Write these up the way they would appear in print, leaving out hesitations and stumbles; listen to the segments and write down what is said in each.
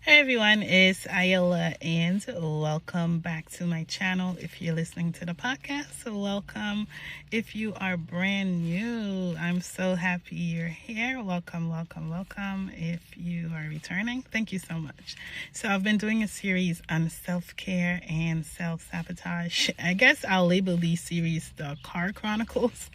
Hey everyone, it's Ayala and welcome back to my channel. If you're listening to the podcast, welcome. If you are brand new, I'm so happy you're here. Welcome. If you are returning, thank you so much. So I've been doing a series on self-care and self-sabotage. I guess I'll label these series the Car Chronicles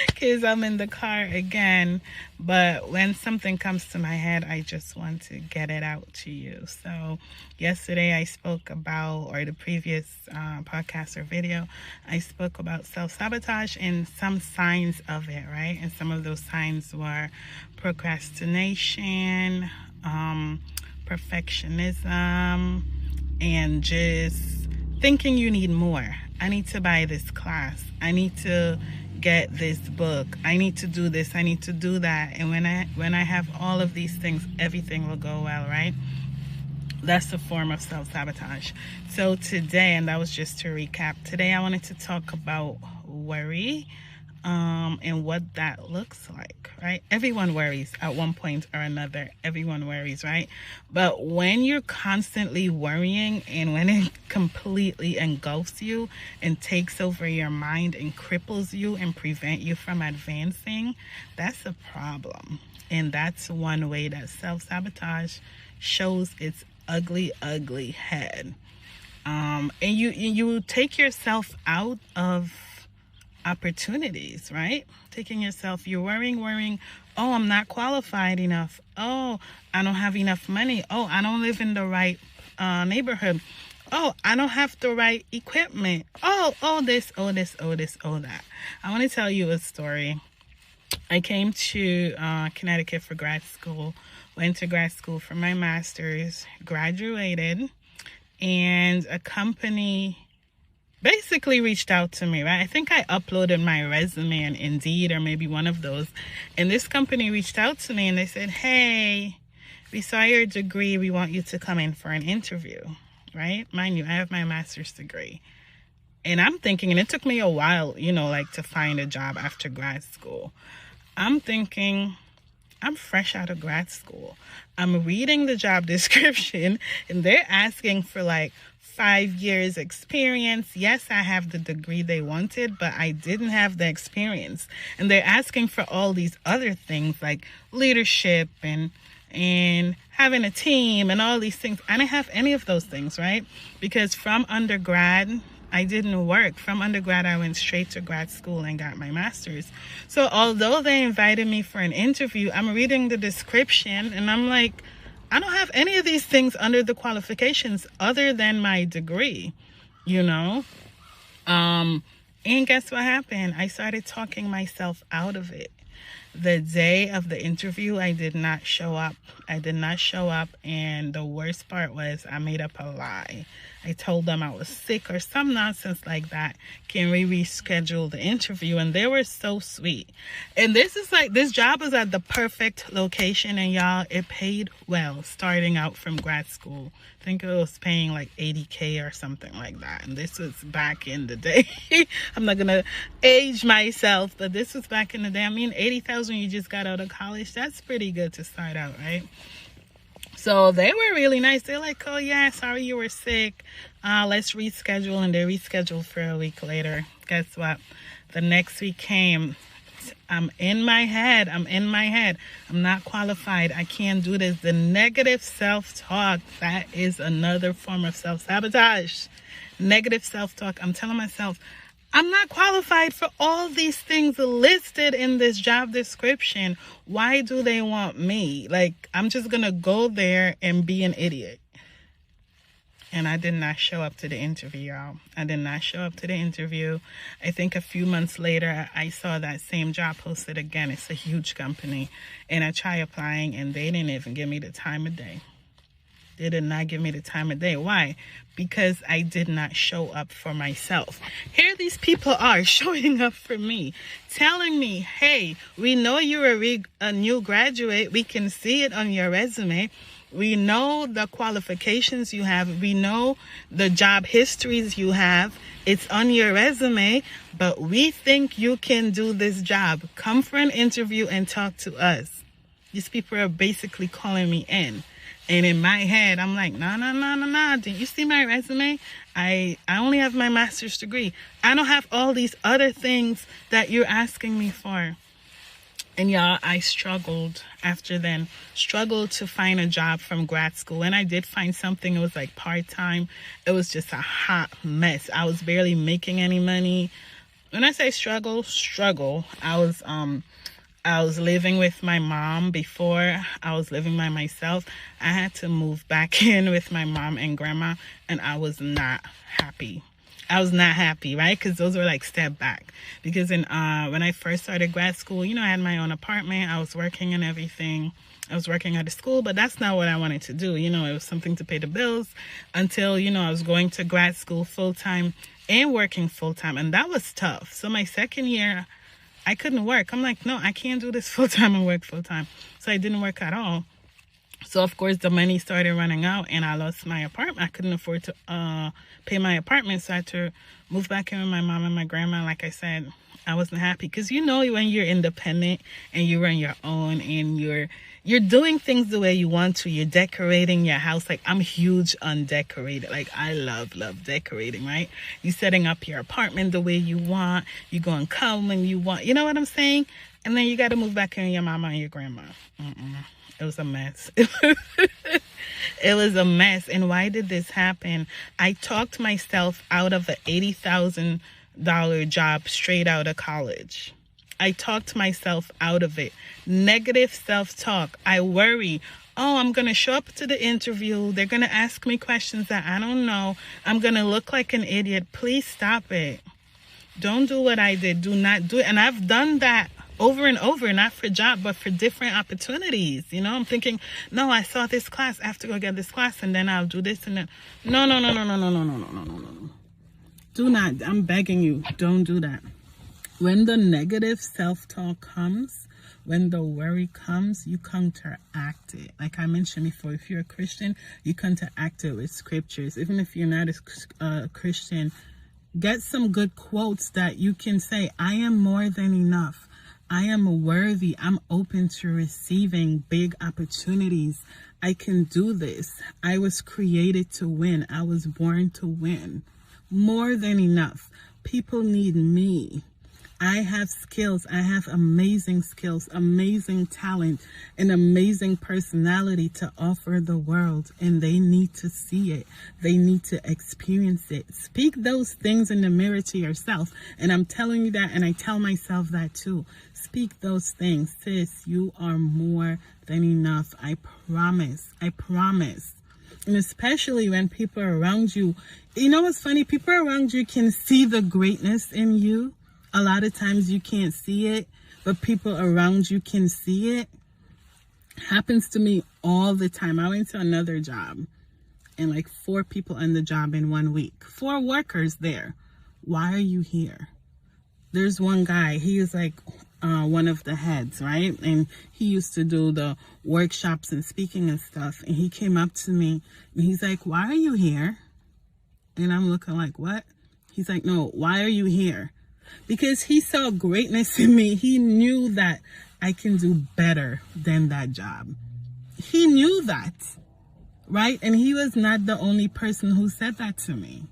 because I'm in the car again. But when something comes to my head, I just want to get it out to you. So yesterday I spoke about, or the previous podcast or video, I spoke about self-sabotage and some signs of it, right? And some of those signs were procrastination, perfectionism, and just thinking you need more. I need to buy this class. I need to get this book. I need to do this. I need to do that. And when I have all of these things, everything will go well, right? That's a form of self-sabotage. So today, and that was just to recap, today I wanted to talk about worry and what that looks like, right? Everyone worries at one point or another. Everyone worries, right? But when you're constantly worrying and when it completely engulfs you and takes over your mind and cripples you and prevent you from advancing, that's a problem. And that's one way that self-sabotage shows its ugly head. And you take yourself out of opportunities, right? You're worrying. Oh, I'm not qualified enough. Oh, I don't have enough money. Oh, I don't live in the right neighborhood. Oh, I don't have the right equipment. Oh, this, that. I want to tell you a story. I came to Connecticut for grad school, went to grad school for my master's, graduated, and a company basically reached out to me, right? I think I uploaded my resume on Indeed or maybe one of those. And this company reached out to me and they said, hey, we saw your degree. We want you to come in for an interview, right? Mind you, I have my master's degree. And I'm thinking, and it took me a while, to find a job after grad school. I'm thinking, I'm fresh out of grad school. I'm reading the job description and they're asking for 5 years experience. Yes, I have the degree they wanted, but I didn't have the experience. And they're asking for all these other things like leadership and having a team and all these things. I didn't have any of those things, right? Because from undergrad, I didn't work. From undergrad, I went straight to grad school and got my master's. So although they invited me for an interview, I'm reading the description and I'm like, I don't have any of these things under the qualifications other than my degree, And guess what happened? I started talking myself out of it. The day of the interview, I did not show up. And the worst part was I made up a lie. I told them I was sick or some nonsense like that. Can we reschedule the interview? And they were so sweet. And this job was at the perfect location. And y'all, it paid well starting out from grad school. I think it was paying $80K or something like that. And this was back in the day. I'm not going to age myself, but this was back in the day. I mean, $80,000 you just got out of college. That's pretty good to start out, right? So they were really nice. They're like, oh yeah, sorry you were sick. Let's reschedule. And they rescheduled for a week later. Guess what? The next week came. I'm in my head. I'm not qualified. I can't do this. The negative self-talk, that is another form of self-sabotage. Negative self-talk. I'm telling myself, I'm not qualified for all these things listed in this job description. Why do they want me? I'm just going to go there and be an idiot. And I did not show up to the interview, y'all. I did not show up to the interview. I think a few months later, I saw that same job posted again. It's a huge company. And I tried applying and they didn't even give me the time of day. They did not give me the time of day. Why? Because I did not show up for myself. Here these people are showing up for me, telling me, hey, we know you're a new graduate. We can see it on your resume. We know the qualifications you have. We know the job histories you have. It's on your resume, but we think you can do this job. Come for an interview and talk to us. These people are basically calling me in. And in my head, I'm like, no, no, no, no, no. Did you see my resume? I only have my master's degree. I don't have all these other things that you're asking me for. And y'all, I struggled after then. Struggled to find a job from grad school. When I did find something, it was like part-time. It was just a hot mess. I was barely making any money. When I say struggle, I was living with my mom before. I was living by myself. I had to move back in with my mom and grandma, and I was not happy. I was not happy, right? Because those were like step back. Because when I first started grad school, you know, I had my own apartment. I was working and everything. I was working at a school, but that's not what I wanted to do. You know, it was something to pay the bills until, you know, I was going to grad school full-time and working full-time. And that was tough. So my second year, I couldn't work. I'm like, no, I can't do this full-time and work full-time. So I didn't work at all. So, of course, the money started running out and I lost my apartment. I couldn't afford to pay my apartment. So I had to move back in with my mom and my grandma. Like I said, I wasn't happy because, you know, when you're independent and you run your own and you're doing things the way you want to, you're decorating your house. Like, I'm huge on decorating. Like, I love decorating, right? You setting up your apartment the way you want. You go and come when you want. You know what I'm saying? And then you got to move back in with your mama and your grandma. It was a mess. It was a mess. And why did this happen? I talked myself out of an $80,000 job straight out of college. I talked myself out of it. Negative self-talk. I worry. Oh, I'm going to show up to the interview. They're going to ask me questions that I don't know. I'm going to look like an idiot. Please stop it. Don't do what I did. Do not do it. And I've done that over and over, not for job, but for different opportunities. You know, I'm thinking, no, I saw this class. I have to go get this class and then I'll do this and then. No. Do not. I'm begging you. Don't do that. When the negative self-talk comes, when the worry comes, you counteract it. Like I mentioned before, if you're a Christian, you counteract it with scriptures. Even if you're not a Christian, get some good quotes that you can say, I am more than enough. I am worthy. I'm open to receiving big opportunities. I can do this. I was created to win. I was born to win. More than enough. People need me. I have skills. I have amazing skills, amazing talent, and amazing personality to offer the world. And they need to see it. They need to experience it. Speak those things in the mirror to yourself. And I'm telling you that, and I tell myself that too. Speak those things. Sis, you are more than enough. I promise. I promise. And especially when people around you, you know what's funny? People around you can see the greatness in you. A lot of times you can't see it, but people around you can see it. Happens to me all the time. I went to another job and like 4 people on the job in 1 week. 4 workers there. Why are you here? There's one guy, he is like one of the heads, right? And he used to do the workshops and speaking and stuff. And he came up to me and he's like, why are you here? And I'm looking like, what? He's like, no, why are you here? Because he saw greatness in me. He knew that I can do better than that job. He knew that, right? And he was not the only person who said that to me.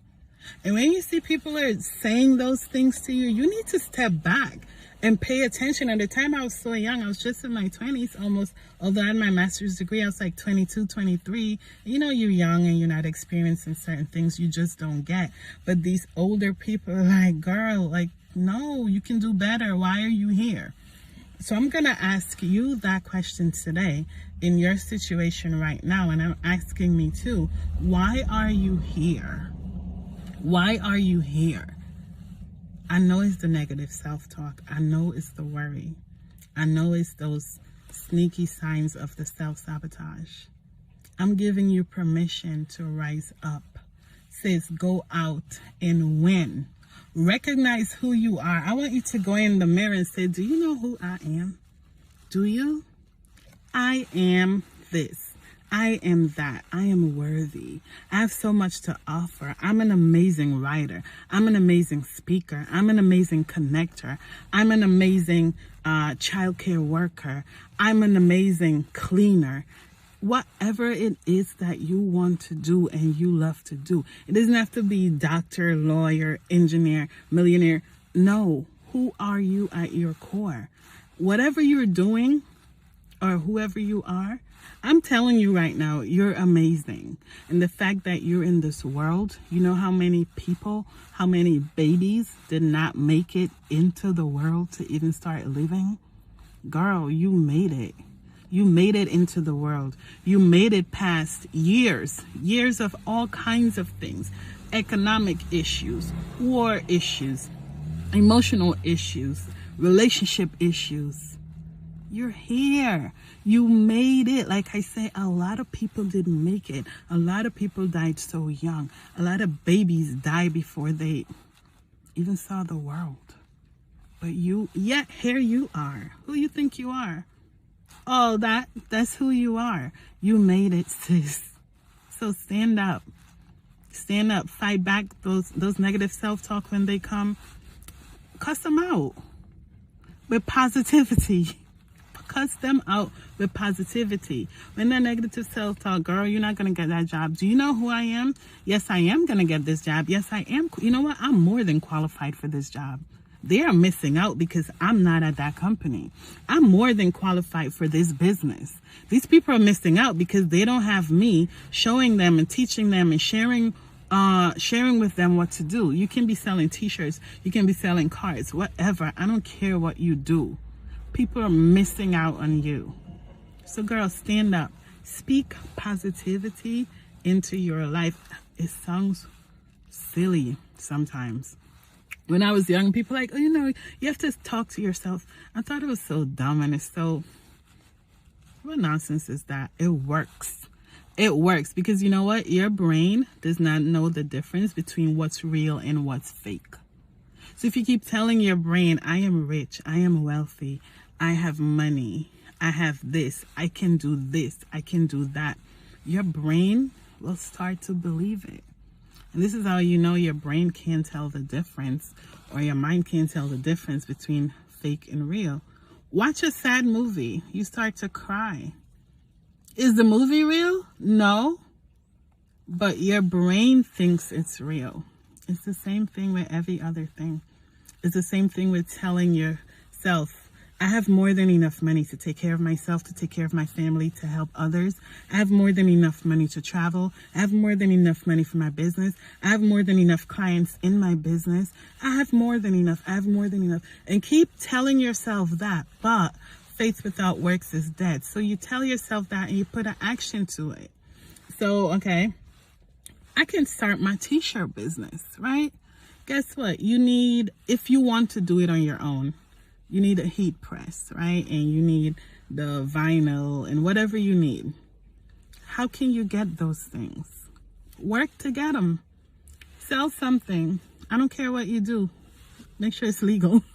And when you see people are saying those things to you, you need to step back and pay attention. At the time I was so young, I was just in my 20s almost. Although I had my master's degree, I was like 22, 23. You know, you're young and you're not experiencing certain things you just don't get. But these older people are like, girl, like, no, you can do better. Why are you here? So I'm going to ask you that question today in your situation right now. And I'm asking me too, why are you here? Why are you here? I know it's the negative self-talk. I know it's the worry. I know it's those sneaky signs of the self-sabotage. I'm giving you permission to rise up. Says go out and win. Recognize who you are. I want you to go in the mirror and say, do you know who I am? Do you? I am this. I am that. I am worthy. I have so much to offer. I'm an amazing writer. I'm an amazing speaker. I'm an amazing connector. I'm an amazing childcare worker. I'm an amazing cleaner. Whatever it is that you want to do and you love to do. It doesn't have to be doctor, lawyer, engineer, millionaire. No. Who are you at your core? Whatever you're doing or whoever you are, I'm telling you right now, you're amazing. And the fact that you're in this world, you know how many people, how many babies did not make it into the world to even start living? Girl, you made it. You made it into the world. You made it past years of all kinds of things. Economic issues, war issues, emotional issues, relationship issues. You're here. You made it. Like I say, a lot of people didn't make it. A lot of people died so young. A lot of babies died before they even saw the world. But yet here you are. Who you think you are? Oh, that's who you are. You made it, sis. So stand up. Stand up. Fight back those negative self-talk when they come. Cuss them out with positivity. Cuss them out with positivity. When that negative self-talk, girl, you're not going to get that job. Do you know who I am? Yes, I am going to get this job. Yes, I am. You know what? I'm more than qualified for this job. They are missing out because I'm not at that company. I'm more than qualified for this business. These people are missing out because they don't have me showing them and teaching them and sharing with them what to do. You can be selling t-shirts. You can be selling cards, whatever. I don't care what you do. People are missing out on you. So girl, stand up. Speak positivity into your life. It sounds silly sometimes. When I was young, people like, oh, you have to talk to yourself. I thought it was so dumb, and it's so, what nonsense is that? It works. It works because you know what? Your brain does not know the difference between what's real and what's fake. So if you keep telling your brain, I am rich, I am wealthy, I have money, I have this, I can do this, I can do that, your brain will start to believe it. And this is how you know your brain can't tell the difference, or your mind can't tell the difference between fake and real. Watch a sad movie. You start to cry. Is the movie real? No. But your brain thinks it's real. It's the same thing with every other thing. It's the same thing with telling yourself, I have more than enough money to take care of myself, to take care of my family, to help others. I have more than enough money to travel. I have more than enough money for my business. I have more than enough clients in my business. I have more than enough. I have more than enough. And keep telling yourself that. But faith without works is dead. So you tell yourself that and you put an action to it. So, okay, I can start my t-shirt business, right? Guess what? If you want to do it on your own, you need a heat press, right? And you need the vinyl and whatever you need. How can you get those things? Work to get them. Sell something. I don't care what you do. Make sure it's legal.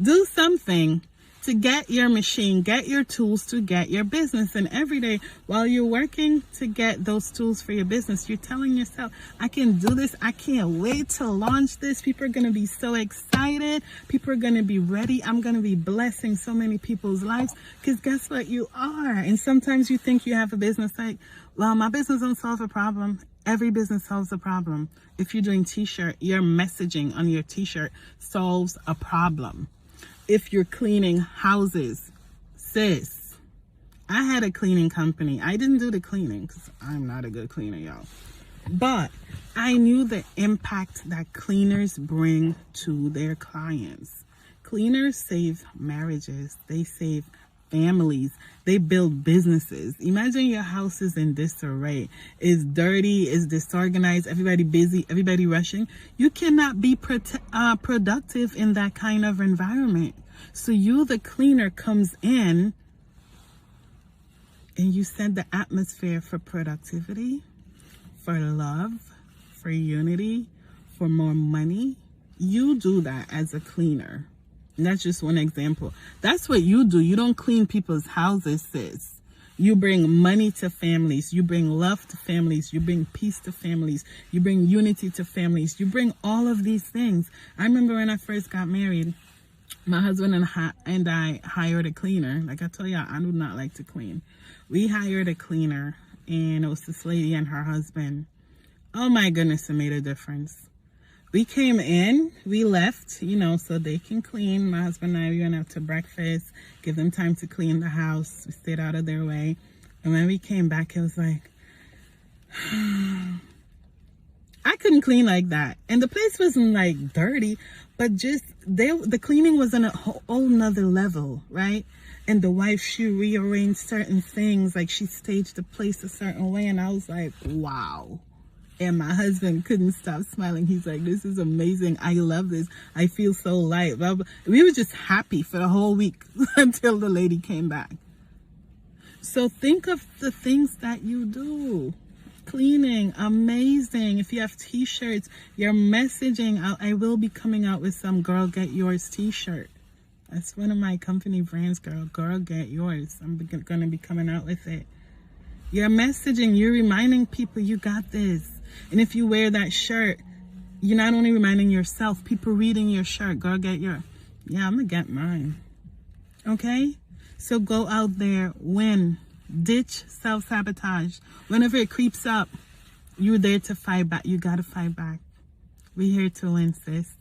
Do something to get your machine, get your tools to get your business. And every day while you're working to get those tools for your business, you're telling yourself, I can do this. I can't wait to launch this. People are going to be so excited. People are going to be ready. I'm going to be blessing so many people's lives because guess what? You are. And sometimes you think you have a business like, well, my business don't solve a problem. Every business solves a problem. If you're doing t-shirt, your messaging on your t-shirt solves a problem. If you're cleaning houses, sis, I had a cleaning company. I didn't do the cleaning because I'm not a good cleaner, y'all. But I knew the impact that cleaners bring to their clients. Cleaners save marriages. They save families. They build businesses. Imagine your house is in disarray. It's dirty, it's disorganized, everybody busy, everybody rushing. You cannot be productive in that kind of environment. So you, the cleaner, comes in and you set the atmosphere for productivity, for love, for unity, for more money. You do that as a cleaner. And that's just one example. That's what you do. You don't clean people's houses, sis. You bring money to families. You bring love to families. You bring peace to families. You bring unity to families. You bring all of these things. I remember when I first got married, my husband and I hired a cleaner. Like I told y'all, I do not like to clean. We hired a cleaner, and it was this lady and her husband. Oh my goodness, it made a difference. We came in, we left, you know, so they can clean. My husband and I, we went out to breakfast, give them time to clean the house. We stayed out of their way. And when we came back, it was like, I couldn't clean like that. And the place wasn't like dirty, but just the cleaning was on a whole nother level, right? And the wife, she rearranged certain things, like she staged the place a certain way. And I was like, wow. And my husband couldn't stop smiling. He's like, this is amazing. I love this. I feel so light. We were just happy for the whole week until the lady came back. So think of the things that you do. Cleaning, amazing. If you have t-shirts, your messaging. I will be coming out with some Girl Get Yours t-shirt. That's one of my company brands, Girl Get Yours. I'm going to be coming out with it. Your messaging, you're reminding people you got this. And if you wear that shirt, you're not only reminding yourself, people reading your shirt, Girl Get Yours. Yeah, I'm going to get mine. Okay? So go out there, win. Ditch self-sabotage. Whenever it creeps up, you're there to fight back. You got to fight back. We're here to win, sis.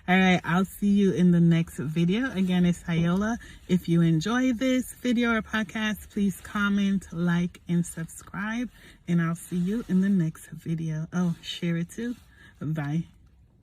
All right, I'll see you in the next video. Again, it's Hyola. If you enjoy this video or podcast, please comment, like, and subscribe. And I'll see you in the next video. Oh, share it too. Bye.